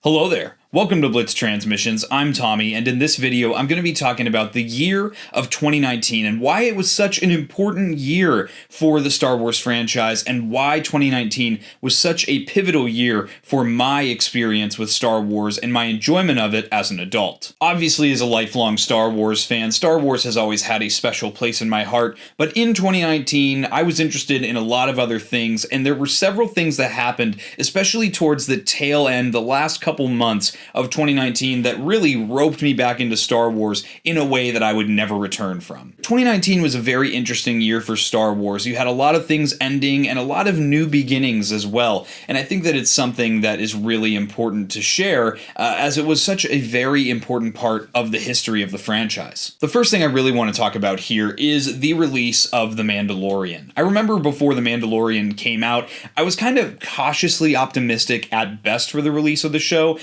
Hello there. Welcome to Blitz Transmissions. I'm Tommy, and in this video, I'm going to be talking about the year of 2019 and why it was such an important year for the Star Wars franchise and why 2019 was such a pivotal year for my experience with Star Wars and my enjoyment of it as an adult. Obviously, as a lifelong Star Wars fan, Star Wars has always had a special place in my heart, but in 2019, I was interested in a lot of other things, and there were several things that happened, especially towards the tail end, the last couple months of 2019 that really roped me back into Star Wars in a way that I would never return from. 2019 was a very interesting year for Star Wars. You had a lot of things ending and a lot of new beginnings as well, and I think that it's something that is really important to share as it was such a very important part of the history of the franchise. The first thing I really want to talk about here is the release of The Mandalorian. I remember before The Mandalorian came out, I was kind of cautiously optimistic at best for the release of the show.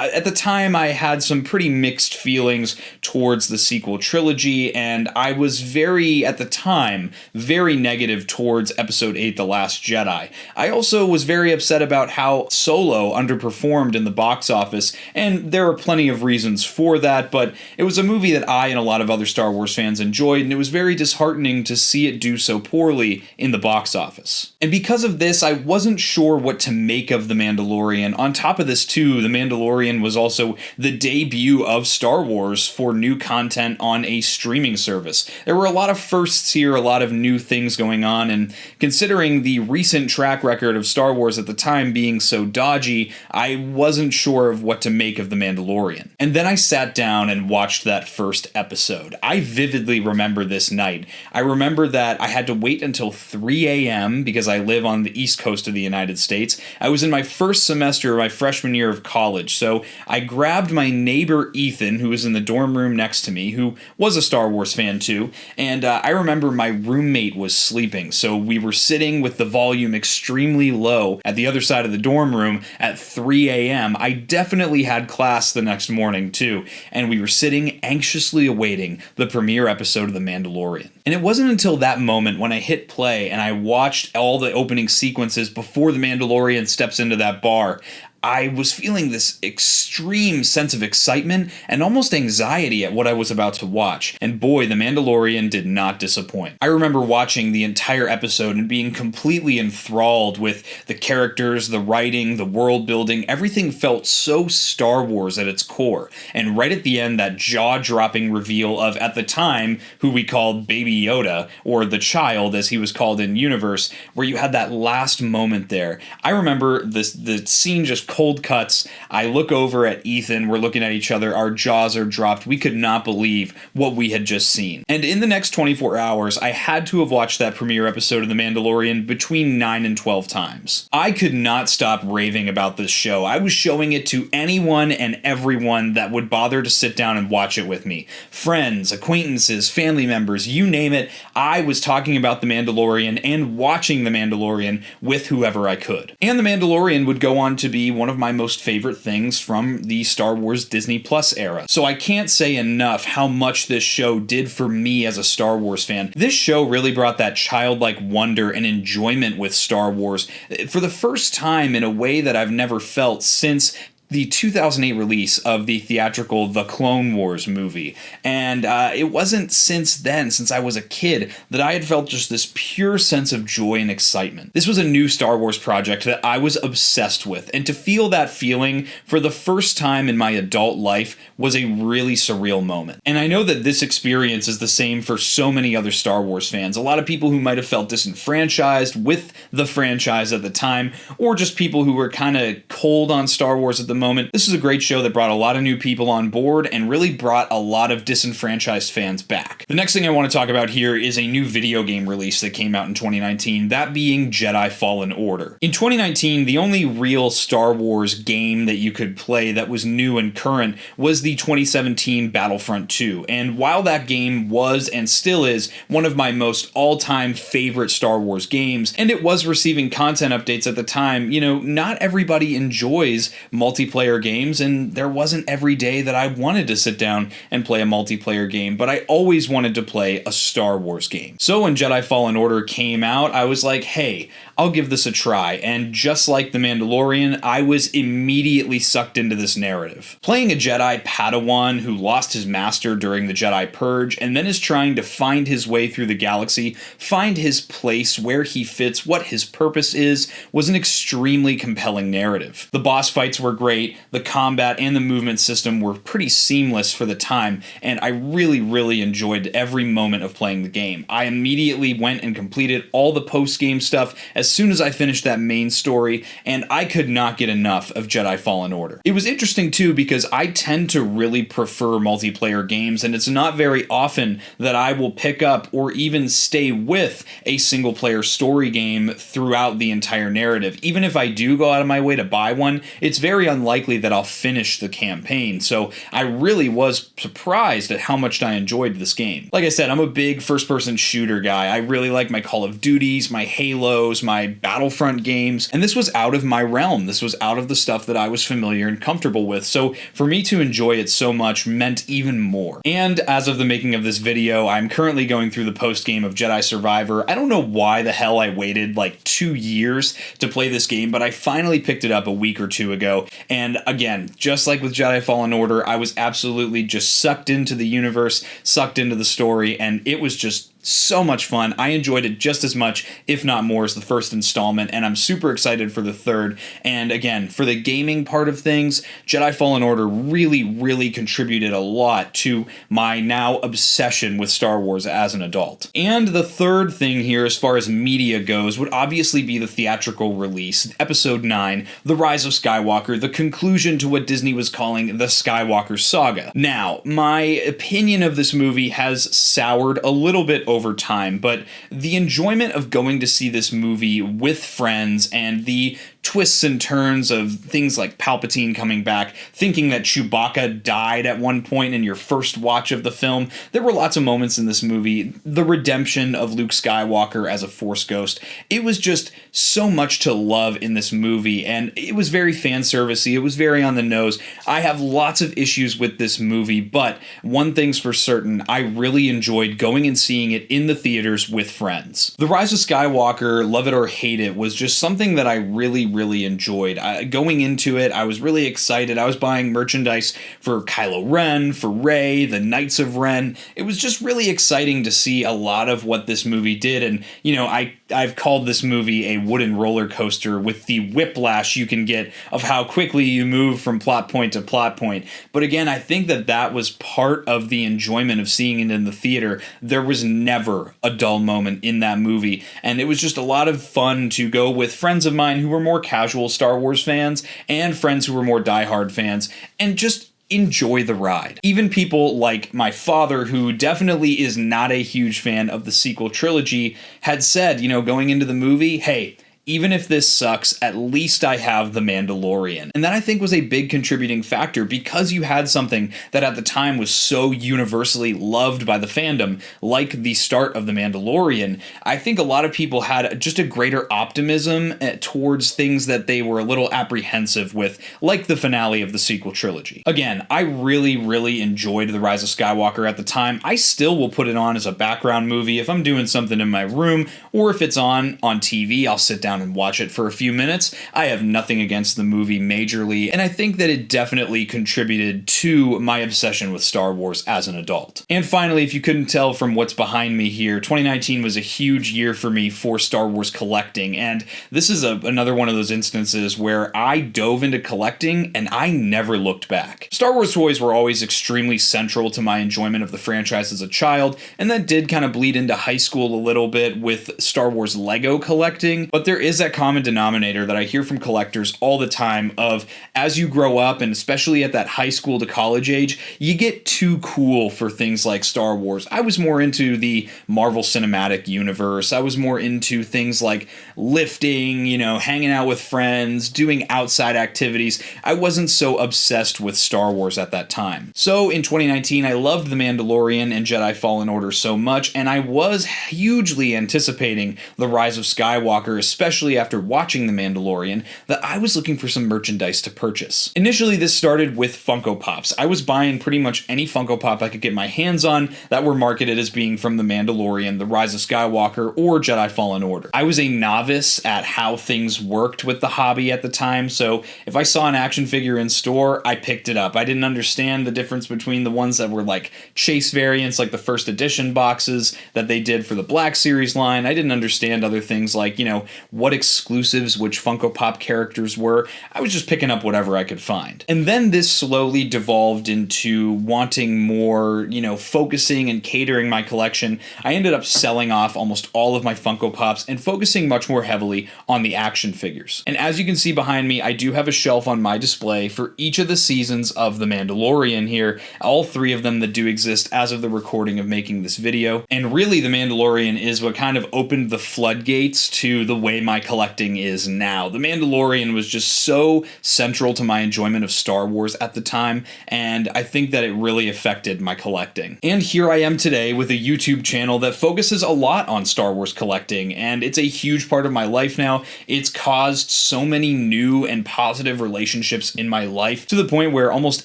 At the time, I had some pretty mixed feelings towards the sequel trilogy, and I was at the time, very negative towards Episode 8, The Last Jedi. I also was very upset about how Solo underperformed in the box office, and there are plenty of reasons for that, but it was a movie that I and a lot of other Star Wars fans enjoyed, and it was very disheartening to see it do so poorly in the box office. And because of this, I wasn't sure what to make of The Mandalorian. On top of this, too, The Mandalorian was also the debut of Star Wars for new content on a streaming service. There were a lot of firsts here, a lot of new things going on, and considering the recent track record of Star Wars at the time being so dodgy, I wasn't sure of what to make of The Mandalorian. And then I sat down and watched that first episode. I vividly remember this night. I remember that I had to wait until 3 a.m. because I live on the East Coast of the United States. I was in my first semester of my freshman year of college, so I grabbed my neighbor Ethan, who was in the dorm room next to me, who was a Star Wars fan too, and I remember my roommate was sleeping, so we were sitting with the volume extremely low at the other side of the dorm room at 3 a.m. I definitely had class the next morning too, and we were sitting anxiously awaiting the premiere episode of The Mandalorian. And it wasn't until that moment when I hit play and I watched all the opening sequences before The Mandalorian steps into that bar, I was feeling this extreme sense of excitement and almost anxiety at what I was about to watch. And boy, The Mandalorian did not disappoint. I remember watching the entire episode and being completely enthralled with the characters, the writing, the world building. Everything felt so Star Wars at its core. And right at the end, that jaw-dropping reveal of, at the time, who we called Baby Yoda, or the child as he was called in universe, where you had that last moment there. I remember the scene just cold cuts. I look over at Ethan, we're looking at each other, our jaws are dropped. We could not believe what we had just seen. And in the next 24 hours, I had to have watched that premiere episode of The Mandalorian between 9 and 12 times. I could not stop raving about this show. I was showing it to anyone and everyone that would bother to sit down and watch it with me. Friends, acquaintances, family members, you name it, I was talking about The Mandalorian and watching The Mandalorian with whoever I could. And The Mandalorian would go on to be one of my most favorite things from the Star Wars Disney Plus era. So I can't say enough how much this show did for me as a Star Wars fan. This show really brought that childlike wonder and enjoyment with Star Wars for the first time in a way that I've never felt since the 2008 release of the theatrical The Clone Wars movie. And it wasn't since then, since I was a kid, that I had felt just this pure sense of joy and excitement. This was a new Star Wars project that I was obsessed with, and to feel that feeling for the first time in my adult life was a really surreal moment. And I know that this experience is the same for so many other Star Wars fans. A lot of people who might have felt disenfranchised with the franchise at the time, or just people who were kind of cold on Star Wars at the moment. This is a great show that brought a lot of new people on board and really brought a lot of disenfranchised fans back. The next thing I want to talk about here is a new video game release that came out in 2019, that being Jedi Fallen Order. In 2019, the only real Star Wars game that you could play that was new and current was the 2017 Battlefront 2, and while that game was and still is one of my most all-time favorite Star Wars games, and it was receiving content updates at the time, you know, not everybody enjoys multiplayer multiplayer games, and there wasn't every day that I wanted to sit down and play a multiplayer game, but I always wanted to play a Star Wars game. So when Jedi Fallen Order came out, I was like, hey, I'll give this a try, and just like The Mandalorian, I was immediately sucked into this narrative. Playing a Jedi Padawan who lost his master during the Jedi Purge, and then is trying to find his way through the galaxy, find his place, where he fits, what his purpose is, was an extremely compelling narrative. The boss fights were great, the combat and the movement system were pretty seamless for the time, and I really enjoyed every moment of playing the game. I immediately went and completed all the post-game stuff as soon as I finished that main story, and I could not get enough of Jedi Fallen Order. It was interesting too because I tend to really prefer multiplayer games, and it's not very often that I will pick up or even stay with a single player story game throughout the entire narrative. Even if I do go out of my way to buy one, it's very unlikely that I'll finish the campaign, so I really was surprised at how much I enjoyed this game. Like I said, I'm a big first-person shooter guy. I really like my Call of Duties, my Halos, my Battlefront games, and this was out of my realm. This was out of the stuff that I was familiar and comfortable with, so for me to enjoy it so much meant even more. And as of the making of this video, I'm currently going through the post-game of Jedi Survivor. I don't know why the hell I waited like 2 years to play this game, but I finally picked it up a week or two ago, and again, just like with Jedi Fallen Order, I was absolutely just sucked into the universe, sucked into the story, and it was just so much fun. I enjoyed it just as much, if not more, as the first installment, and I'm super excited for the third. And again, for the gaming part of things, Jedi Fallen Order really contributed a lot to my now obsession with Star Wars as an adult. And the third thing here, as far as media goes, would obviously be the theatrical release, Episode 9, The Rise of Skywalker, the conclusion to what Disney was calling the Skywalker Saga. Now, my opinion of this movie has soured a little bit over time, but the enjoyment of going to see this movie with friends and the twists and turns of things like Palpatine coming back, thinking that Chewbacca died at one point in your first watch of the film. There were lots of moments in this movie. The redemption of Luke Skywalker as a Force ghost. It was just so much to love in this movie, and it was very fan servicey. It was very on the nose. I have lots of issues with this movie, but one thing's for certain, I really enjoyed going and seeing it in the theaters with friends. The Rise of Skywalker, love it or hate it, was just something that I really enjoyed. Going into it, I was really excited. I was buying merchandise for Kylo Ren, for Rey, the Knights of Ren. It was just really exciting to see a lot of what this movie did, and you know, I've called this movie a wooden roller coaster with the whiplash you can get of how quickly you move from plot point to plot point. But again, I think that that was part of the enjoyment of seeing it in the theater. There was never a dull moment in that movie, and it was just a lot of fun to go with friends of mine who were more casual Star Wars fans and friends who were more diehard fans, and just enjoy the ride. Even people like my father, who definitely is not a huge fan of the sequel trilogy, had said, you know, going into the movie, hey, even if this sucks, at least I have The Mandalorian. And that, I think, was a big contributing factor, because you had something that at the time was so universally loved by the fandom, like the start of The Mandalorian. I think a lot of people had just a greater optimism towards things that they were a little apprehensive with, like the finale of the sequel trilogy. Again, I really enjoyed The Rise of Skywalker at the time. I still will put it on as a background movie if I'm doing something in my room, or if it's on TV, I'll sit down and watch it for a few minutes. I have nothing against the movie majorly, and I think that it definitely contributed to my obsession with Star Wars as an adult. And finally, if you couldn't tell from what's behind me here, 2019 was a huge year for me for Star Wars collecting, and this is another one of those instances where I dove into collecting and I never looked back. Star Wars toys were always extremely central to my enjoyment of the franchise as a child, and that did kind of bleed into high school a little bit with Star Wars Lego collecting, but there is that common denominator that I hear from collectors all the time of, as you grow up, and especially at that high school to college age, you get too cool for things like Star Wars. I was more into the Marvel Cinematic Universe. I was more into things like lifting, you know, hanging out with friends, doing outside activities. I wasn't so obsessed with Star Wars at that time. So in 2019, I loved The Mandalorian and Jedi Fallen Order so much, and I was hugely anticipating The Rise of Skywalker, especially especially after watching The Mandalorian, that I was looking for some merchandise to purchase. Initially, this started with Funko Pops. I was buying pretty much any Funko Pop I could get my hands on that were marketed as being from The Mandalorian, The Rise of Skywalker, or Jedi Fallen Order. I was a novice at how things worked with the hobby at the time, so if I saw an action figure in store, I picked it up. I didn't understand the difference between the ones that were like chase variants, like the first edition boxes that they did for the Black Series line. I didn't understand other things like, you know, what exclusives which Funko Pop characters were. I was just picking up whatever I could find. And then this slowly devolved into wanting more, you know, focusing and catering my collection. I ended up selling off almost all of my Funko Pops and focusing much more heavily on the action figures. And as you can see behind me, I do have a shelf on my display for each of the seasons of The Mandalorian here, all 3 of them that do exist as of the recording of making this video. And really, The Mandalorian is what kind of opened the floodgates to the way my collecting is now. The Mandalorian was just so central to my enjoyment of Star Wars at the time, and I think that it really affected my collecting. And here I am today with a YouTube channel that focuses a lot on Star Wars collecting, and it's a huge part of my life now. It's caused so many new and positive relationships in my life, to the point where almost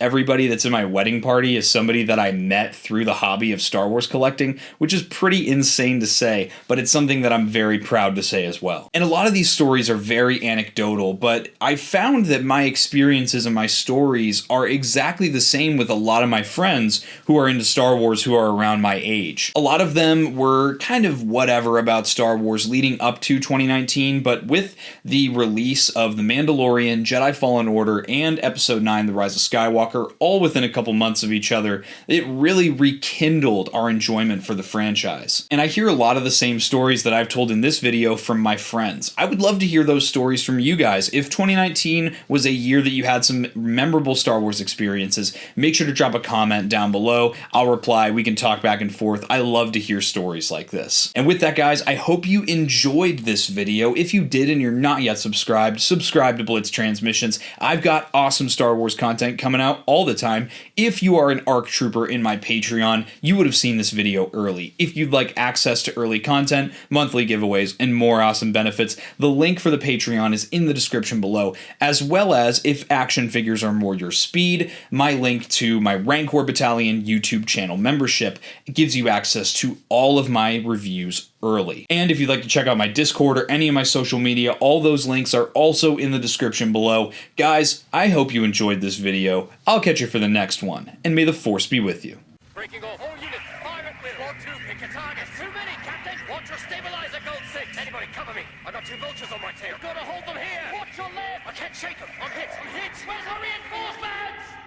everybody that's in my wedding party is somebody that I met through the hobby of Star Wars collecting, which is pretty insane to say, but it's something that I'm very proud to say as well. And a lot of these stories are very anecdotal, but I found that my experiences and my stories are exactly the same with a lot of my friends who are into Star Wars who are around my age. A lot of them were kind of whatever about Star Wars leading up to 2019, but with the release of The Mandalorian, Jedi Fallen Order, and Episode 9, The Rise of Skywalker, all within a couple months of each other, it really rekindled our enjoyment for the franchise. And I hear a lot of the same stories that I've told in this video from my friends. I would love to hear those stories from you guys. If 2019 was a year that you had some memorable Star Wars experiences, make sure to drop a comment down below. I'll reply. We can talk back and forth. I love to hear stories like this. And with that, guys, I hope you enjoyed this video. If you did and you're not yet subscribed, subscribe to Blitz Transmissions. I've got awesome Star Wars content coming out all the time. If you are an ARC Trooper in my Patreon, you would have seen this video early. If you'd like access to early content, monthly giveaways, and more awesome benefits, the link for the Patreon is in the description below, as well as, if action figures are more your speed, my link to my Rancor Battalion YouTube channel membership gives you access to all of my reviews early. And if you'd like to check out my Discord or any of my social media, all those links are also in the description below. Guys, I hope you enjoyed this video. I'll catch you for the next one, and may the Force be with you. Breaking off all units. Fire at will. 1-2, pick your targets. Too many, Captain. Watch your stabilizer, Gold 6. Anybody cover me. I got 2 vultures on my tail. Gotta hold them here. Watch your left. I can't shake them. I'm hit. I'm hit. Where's the reinforcements?